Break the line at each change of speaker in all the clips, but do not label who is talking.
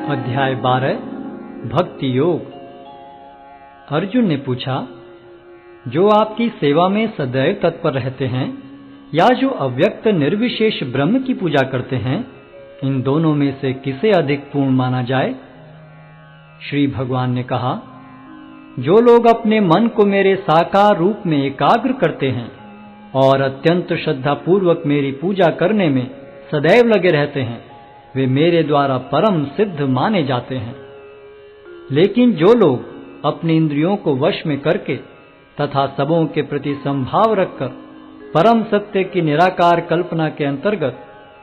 अध्याय 12 भक्ति योग। अर्जुन ने पूछा, जो आपकी सेवा में सदैव तत्पर रहते हैं या जो अव्यक्त निर्विशेष ब्रह्म की पूजा करते हैं, इन दोनों में से किसे अधिक पूर्ण माना जाए? श्री भगवान ने कहा, जो लोग अपने मन को मेरे साकार रूप में एकाग्र करते हैं और अत्यंत श्रद्धापूर्वक मेरी पूजा करने में सदैव लगे रहते हैं, वे मेरे द्वारा परम सिद्ध माने जाते हैं। लेकिन जो लोग अपनी इंद्रियों को वश में करके तथा सबों के प्रति संभाव रखकर परम सत्य की निराकार कल्पना के अंतर्गत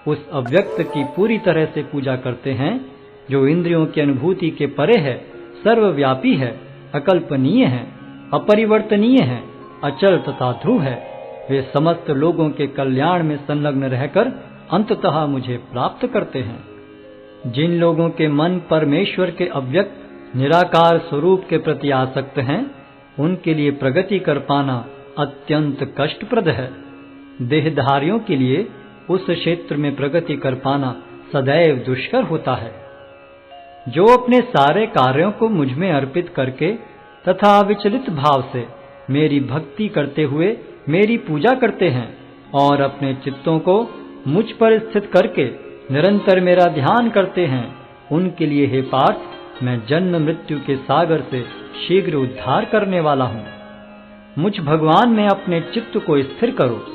उस अव्यक्त की पूरी तरह से पूजा करते हैं, जो इंद्रियों की अनुभूति के परे है, सर्वव्यापी है, अकल्पनीय है, अपरिवर्तनीय है, अचल तथा ध्रुव है, वे समस्त लोगों के कल्याण में संलग्न रहकर अंततः मुझे प्राप्त करते हैं। जिन लोगों के मन परमेश्वर के अव्यक्त निराकार स्वरूप के प्रति आसक्त हैं, उनके लिए प्रगति कर पाना अत्यंत कष्टप्रद है। देहधारियों के लिए उस क्षेत्र में प्रगति कर पाना सदैव दुष्कर होता है। जो अपने सारे कार्यों को मुझ में अर्पित करके तथा अविचलित भाव से मेरी भक्ति करते हुए मेरी पूजा करते हैं और अपने चित्तों को मुझ पर स्थित करके निरंतर मेरा ध्यान करते हैं, उनके लिए हे पार्थ, मैं जन्म मृत्यु के सागर से शीघ्र उद्धार करने वाला हूँ। मुझ भगवान में अपने चित्त को स्थिर करो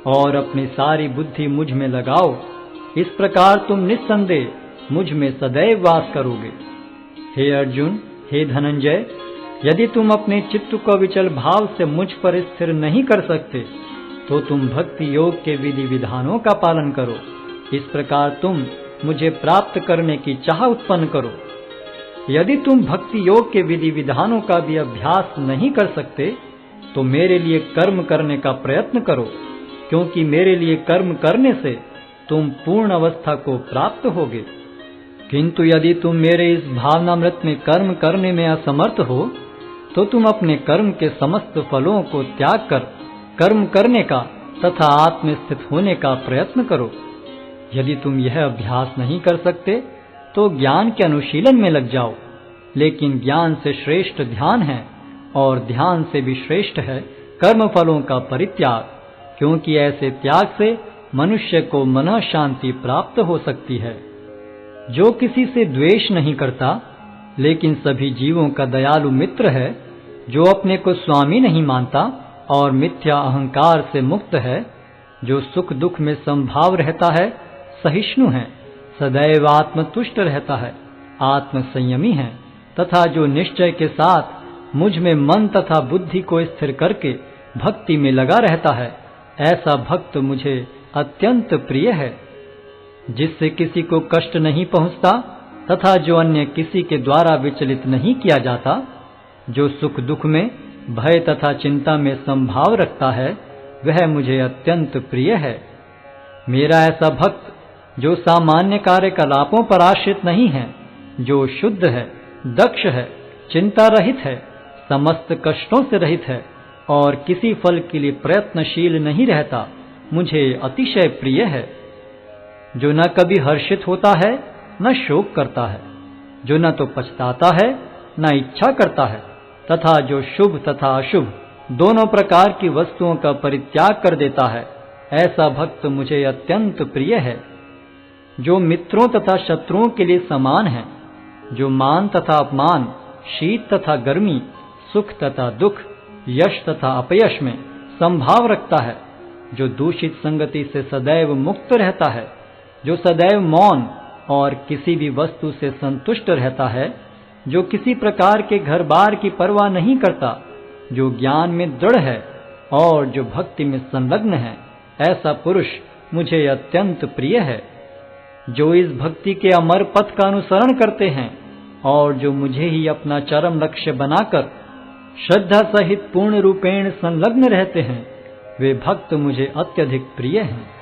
और अपनी सारी बुद्धि मुझ में लगाओ। इस प्रकार तुम निस्संदेह मुझ में सदैव वास करोगे। हे अर्जुन, हे धनंजय, यदि तुम अपने चित्त को विचल भाव से मुझ पर स्थिर नहीं कर सकते, तो तुम भक्ति योग के विधि विधानों का पालन करो। इस प्रकार तुम मुझे प्राप्त करने की चाह उत्पन्न करो। यदि तुम भक्ति योग के विधि विधानों का भी अभ्यास नहीं कर सकते, तो मेरे लिए कर्म करने का प्रयत्न करो, क्योंकि मेरे लिए कर्म करने से तुम पूर्ण अवस्था को प्राप्त होगे। किंतु यदि तुम मेरे इस भावनामृत में कर्म करने में असमर्थ हो, तो तुम अपने कर्म के समस्त फलों को त्याग कर कर्म करने का तथा आत्मस्थित होने का प्रयत्न करो। यदि तुम यह अभ्यास नहीं कर सकते, तो ज्ञान के अनुशीलन में लग जाओ। लेकिन ज्ञान से श्रेष्ठ ध्यान है और ध्यान से भी श्रेष्ठ है कर्म फलों का परित्याग, क्योंकि ऐसे त्याग से मनुष्य को मन शांति प्राप्त हो सकती है। जो किसी से द्वेष नहीं करता, लेकिन सभी जीवों का दयालु मित्र है, जो अपने को स्वामी नहीं मानता और मिथ्या अहंकार से मुक्त है, जो सुख दुख में संभाव रहता है, सहिष्णु है, सदैव आत्मतुष्ट रहता है, आत्म संयमी है, तथा जो निश्चय के साथ मुझ में मन तथा बुद्धि को स्थिर करके भक्ति में लगा रहता है, ऐसा भक्त मुझे अत्यंत प्रिय है। जिससे किसी को कष्ट नहीं पहुंचता तथा जो अन्य किसी के द्वारा विचलित नहीं किया जाता, जो सुख दुख में भय तथा चिंता में संभाव रखता है, वह मुझे अत्यंत प्रिय है। मेरा ऐसा भक्त जो सामान्य कार्यकलापों पर आश्रित नहीं है, जो शुद्ध है, दक्ष है, चिंता रहित है, समस्त कष्टों से रहित है और किसी फल के लिए प्रयत्नशील नहीं रहता, मुझे अतिशय प्रिय है। जो न कभी हर्षित होता है न शोक करता है, जो न तो पछताता है न इच्छा करता है, तथा जो शुभ तथा अशुभ दोनों प्रकार की वस्तुओं का परित्याग कर देता है, ऐसा भक्त मुझे अत्यंत प्रिय है। जो मित्रों तथा शत्रुओं के लिए समान है, जो मान तथा अपमान, शीत तथा गर्मी, सुख तथा दुख, यश तथा अपयश में संभाव रखता है, जो दूषित संगति से सदैव मुक्त रहता है, जो सदैव मौन और किसी भी वस्तु से संतुष्ट रहता है, जो किसी प्रकार के घर बार की परवाह नहीं करता, जो ज्ञान में दृढ़ है और जो भक्ति में संलग्न है, ऐसा पुरुष मुझे अत्यंत प्रिय है। जो इस भक्ति के अमर पथ का अनुसरण करते हैं और जो मुझे ही अपना चरम लक्ष्य बनाकर श्रद्धा सहित पूर्ण रूपेण संलग्न रहते हैं, वे भक्त मुझे अत्यधिक प्रिय हैं।